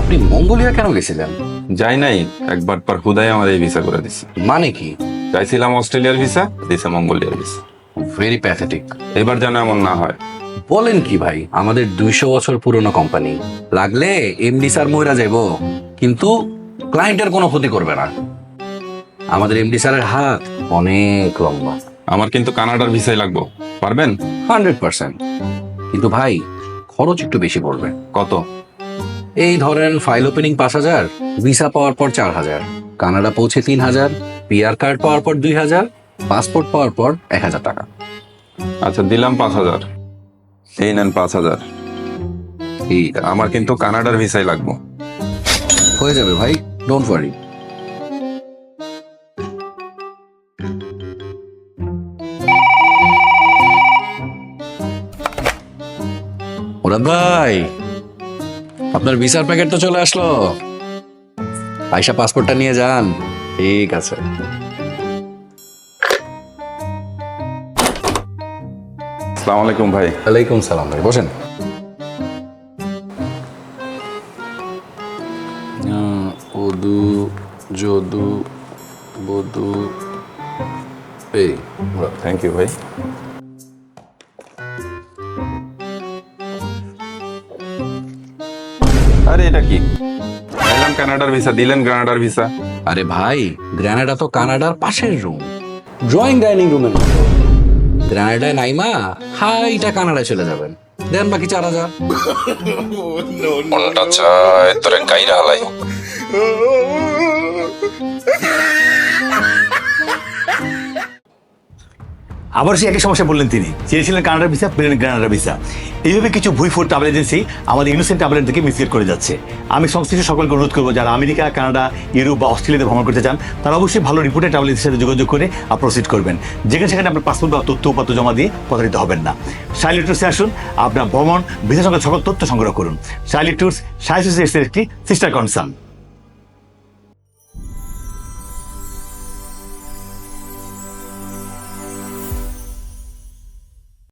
আপনি মঙ্গোলিয়া কেন গেছিলেন? যাই নাই, একবার পর হুদাই আমার এই ভিসা করে দিছে। মানে কি? চাইছিলাম অস্ট্রেলিয়ার ভিসা, দিছে মঙ্গোলিয়ার ভিসা। Very pathetic. এবার যেন এমন না হয়। বলেন কি ভাই, আমাদের 200 বছর পুরনো কোম্পানি, লাগলে এমডি স্যার মইরা যাইব, কিন্তু ক্লায়েন্টের কোনো ক্ষতি করবে না। আমাদের এমডি স্যারের হাত অনেক লম্বা। আমার কিন্তু কানাডার ভিসাই লাগবো, পারবেন? 100%। কিন্তু ভাই, খরচ একটু বেশি পড়বে। কত? এই ধরেন, ফাইল ওপেনিং 5,000, ভিসা পাওয়ার পর 4,000, কানাডা পৌঁছে 3,000, পিআর কার্ড পাওয়ার পর 2,000, পাসপোর্ট পাওয়ার পর 1,000 টাকা। আচ্ছা, দিলাম 5,000। এই নেন 5,000। ঠিক আমার কিন্তু কানাডার ভিসাই লাগবো। হয়ে যাবে ভাই, ডোন্ট ওয়ারি। মুরাদ ভাই, আপনার ভিসার প্যাকেট তো চলে আসলো। আয়শা পাসপোর্টটা নিয়ে যান। ঠিক আছে। আসসালামু আলাইকুম ভাই। ওয়ালাইকুম সালাম ভাই, বসেন। ওদু, যদু, বধু, এই মুরাদ। থ্যাংক ইউ ভাই। আরে এটা কি? দিলাম কানাডার ভিসা, দিলেন কানাডার ভিসা। আরে ভাই, গ্রানাডা তো কানাডার পাশের রুম, ড্রয়িং ডাইনিং রুমের মতো। গ্রানাডায় নাইমা হাইটা কানাডায় চলে যাবেন, দেন বাকি 4,000। কোনটা চাই তোরে কাইরা হালাই। আবার সেই একই সমস্যা বললেন তিনি, চেয়েছিলেন কানাডার ভিসা, পেলেন গ্রানাডার ভিসা। এইভাবে কিছু ভুইফোর ট্রাভেল এজেন্সি আমাদের ইনোসেন্ট ট্রাভেলারদেরকে মিসগাইড করে যাচ্ছে। আমি সংশ্লিষ্ট সকলকে অনুরোধ করবো, যারা আমেরিকা, কানাডা, ইউরোপ বা অস্ট্রেলিয়াতে ভ্রমণ করতে চান, তারা অবশ্যই ভালো রিপোর্টেড ট্রাভেল এজেন্সির সাথে যোগাযোগ করে প্রসিড করবেন, যেখানে সেখানে আপনার পাসপোর্ট বা তথ্য উপাত্ত জমা দিয়ে প্রতারিত হবেন না। শাইলি ট্যুরসে আসুন, আপনার ভ্রমণ ভিসা সংক্রান্ত সকল তথ্য সংগ্রহ করুন। শাইলি ট্যুরস শাইলি ট্যুরসের একটি সিস্টার কনসার্ন।